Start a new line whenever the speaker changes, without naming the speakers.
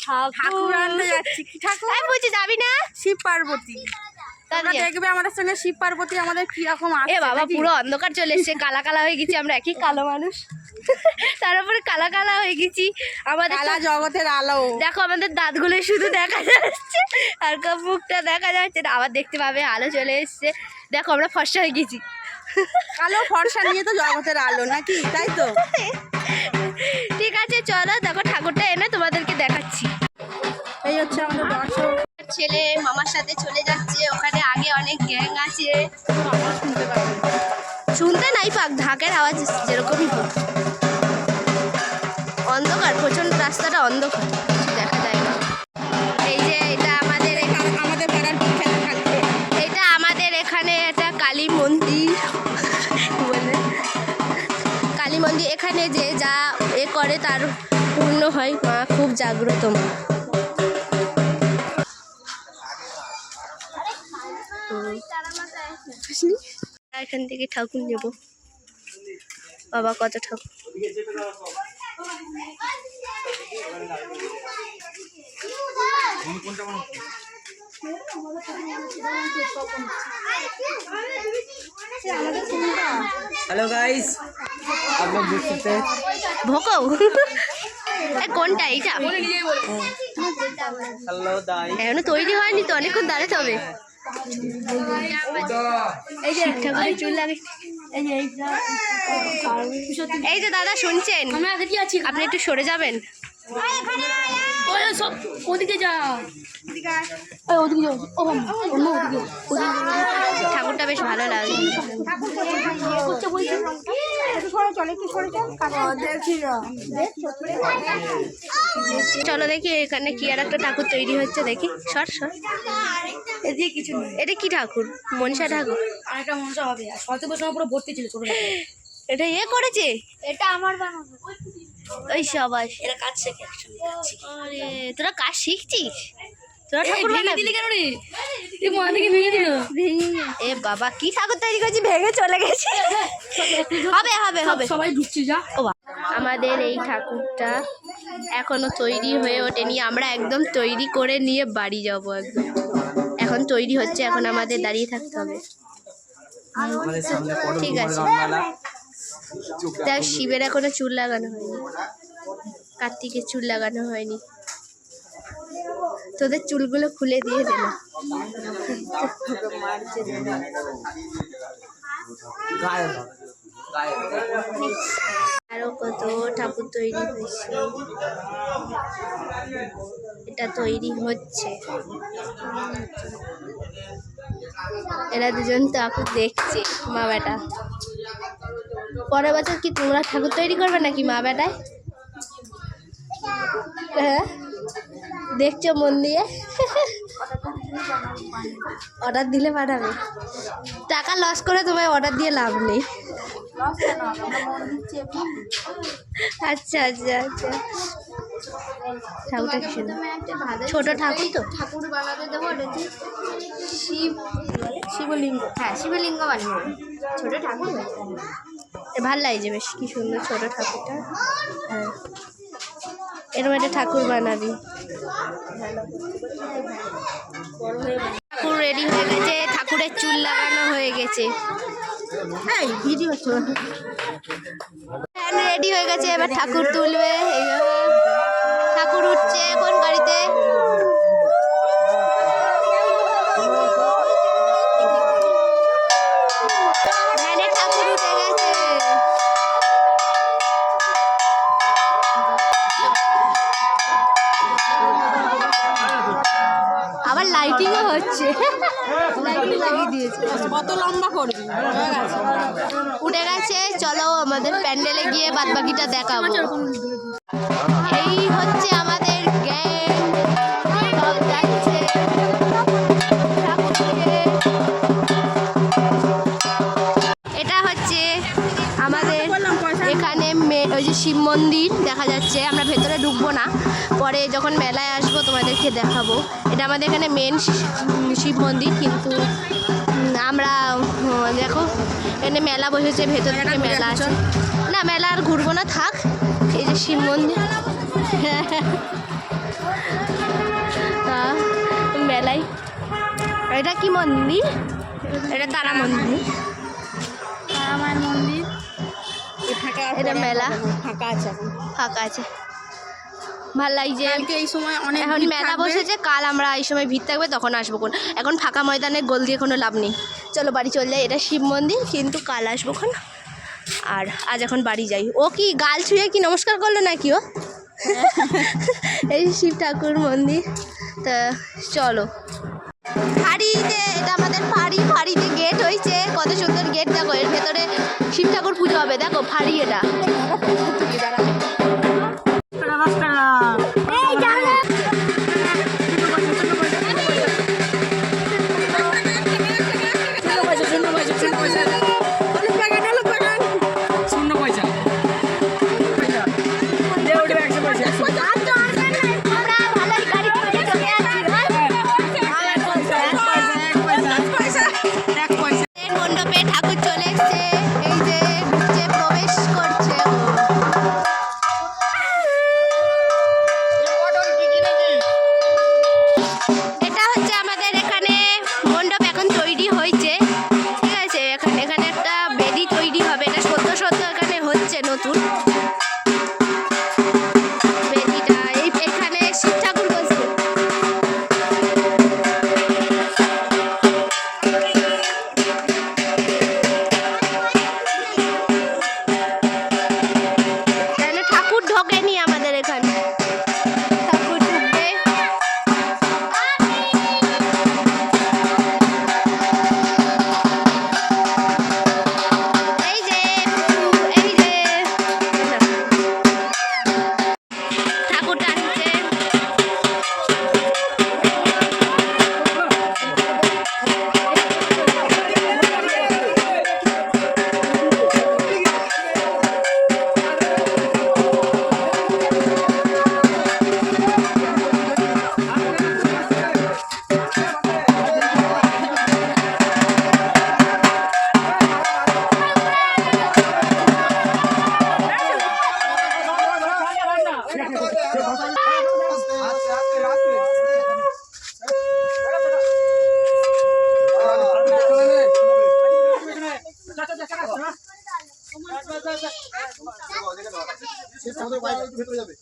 ঠাকুর আনতে যাচ্ছি। কি ঠাকুর?
আমি বলছি যাবি না?
শিব পার্বতী। তোমরা দেখবে আমাদের সঙ্গে শিব পার্বতী আমাদের কিরকম আসছে।
এ বাবা পুরো অন্ধকার চলে এসছে, কালা কালা হয়ে গেছি আমরা, একই কালো মানুষ। তার উপরে কালা কালা হয়ে গেছি আমাদের।
কালা জগতের আলো।
দেখো আমাদের দাঁতগুলো শুধু দেখা যাচ্ছে, আর মুখটা দেখা যাচ্ছে না। আবার দেখতে পাবে আলো চলে এসছে। দেখো আমরা ফর্সা হয়ে গেছি।
কালো ফর্সা নিয়ে তো জগতের আলো নাকি, তাই তো?
ঠিক আছে চলো, দেখো ঠাকুরটা এনে তোমাদেরকে দেখাচ্ছি।
এই হচ্ছে আমাদের দর্শক।
ছেলে মামার সাথে চলে যাচ্ছে, ওখানে আগে অনেক গ্যাং আছে। শুনতে নাই পাক, ঢাকের আওয়াজ যেরকমই হোক। অন্ধকার প্রচন্ড, রাস্তাটা অন্ধকার, কিছু দেখা যায় না। এই যে এটা আমাদের এটা আমাদের এখানে একটা কালী মন্দির বলে, কালী মন্দির। এখানে যে যা এ করে তার পূর্ণ হয়। মা খুব জাগ্রত মা। এখান থেকে ঠাকুর নেব। বাবা কত ঠাকুর!
हेलो गाइस, आप लोग देख सकते हैं
ভোকো কোনটা এইটা?
हेलो दाई।
এখনো তৈরি হয়নি তো, অনেকক্ষণ দাঁড়াতে হবে। শিব ঠাকুরের চুল লাগে। এই যে দাদা শুনছেন, আপনি একটু সরে যাবেন। ঠাকুরটা বেশ ভালো লাগে। চলো দেখি এখানে কি আর একটা ঠাকুর তৈরি হচ্ছে, দেখি। সর সর, এটা কি ঠাকুর? মনসা ঠাকুর।
আরেকটা মনসা হবে। সরস্বতী পুজোর পুরো ভর্তি ছিল ছোট।
এটা ইয়ে করেছে,
এটা আমার বানানো।
ওই সবাই।
এরা কাজ শেখে।
আরে তোরা কাজ শিখছিস? তোরা ঠাকুর বানাবি?
কেন রে? এই মা থেকে ভেঙে দিল।
এ বাবা, কি ঠাকুর তৈরি করছি, ভেঙে চলে গেছে। হবে হবে হবে,
সবাই ঢুকছি যা।
আমাদের এই ঠাকুরটা এখনো তৈরি হয়ে ওঠেনি। আমরা একদম তৈরি করে নিয়ে বাড়ি যাব একদম। এখন তৈরি হচ্ছে, এখন আমাদের দাঁড়িয়ে থাকতে হবে। ঠিক আছে। দেখ শিবের এখনো চুল লাগানো হয়নি, কার্তিকের চুল লাগানো হয়নি। তোদের চুলগুলো খুলে দিয়ে দিল। আরো কত ঠাকুর তৈরি হয়েছে, এটা তৈরি হচ্ছে। এরা দুজন ঠাকুর দেখছে, মা বেটা। পরের বছর কি তোমরা ঠাকুর তৈরি করবে নাকি মা বেটায়? হ্যাঁ দেখছো মন দিয়ে? অর্ডার দিলে পাঠাবে। টাকা লস করে তোমায় অর্ডার দিয়ে লাভ নেই। আচ্ছা আচ্ছা আচ্ছা। ঠাকুরটা কি সুন্দর, ছোট ঠাকুর তো।
ঠাকুর বানাতে দেবো, শিবলিঙ্গ। হ্যাঁ শিবলিঙ্গ বানিয়ে ছোট ঠাকুর
ভাল লাগছে বেশ, কি সুন্দর ছোট ঠাকুরটা। হ্যাঁ এরকম একটা ঠাকুর বানাবি। ঠাকুর রেডি হয়ে গেছে, ঠাকুরের চুল লাগানো হয়ে গেছে। ভিডিও রেডি হয়ে গেছে, এবার ঠাকুর তুলবে। ঠাকুর উঠছে এখন গাড়িতে। ভ্যানে ঠাকুর উঠে গেছে। আবার লাইটিংও হচ্ছে, লাইটিং লাগিয়ে দিয়েছে।
কত লম্বা করবি?
উঠে গেছে। চলো আমাদের প্যান্ডেলে গিয়ে বাদ বাকিটা দেখাবো। এই হচ্ছে আমাদের গ্যাং, সব যাচ্ছে ঠাকুর দেখতে। এটা হচ্ছে আমাদের এখানে ওই যে শিব মন্দির দেখা যাচ্ছে। আমরা ভেতরে ঢুকবো না, পরে যখন মেলায় আসবো তোমাদেরকে দেখাবো। এটা আমাদের এখানে মেন শিব মন্দির, কিন্তু আমরা দেখো এখানে মেলা বসেছে, ভেতর থেকে মেলা আছে। না মেলা আর ঘুরবো না, থাক। এই যে শিব মন্দির। এটা কি মন্দির? এটা তারা মন্দির।
তারা মায়ের মন্দির।
এটা মেলা
ফাঁকা আছে এখন।
ফাঁকা আছে, ভাল লাগছে।
কালকে এই সময় অনেক
এখন
ভিড়
মেলা
থাকবে।
বসেছে, কাল আমরা এই সময় ভিড় থাকবে তখন আসবো। কোন এখন ফাঁকা ময়দানে গোল দিয়ে কোনো লাভ নেই। চলো বাড়ি চলে যাই। এটা শিব মন্দির, কিন্তু কাল আসবো খন। আর আজ এখন বাড়ি যাই। ও কি গাল ছুঁয়ে কি নমস্কার করলো নাকি ও? এই শিব ঠাকুর মন্দির। তা চলো ফাঁড়িতে, এটা আমাদের ফাঁড়িতে গেট হয়েছে। কত সুন্দর গেট, দেখো এর ভেতরে শিব ঠাকুর পুজো হবে। দেখো ফাঁড়ি এটা। মণ্ডপে ঠাকুর চলে এসছে, এই যে ঢুকছে, প্রবেশ করছে। এটা হচ্ছে আমাদের এখানে মণ্ডপ এখন তৈরি হয়েছে, ঠিক আছে। এখানে একটা বেদি তৈরি হবে, এটা সদ্য এখানে হচ্ছে নতুন বেদিটা। এখানে শিব ঠাকুর বসবে। ঠাকুর ঢোকেনি আমাদের এখানে, ঠাকুর ঢুকবে। এই যে ঠাকুর টানছে।
ভেতরে যাবে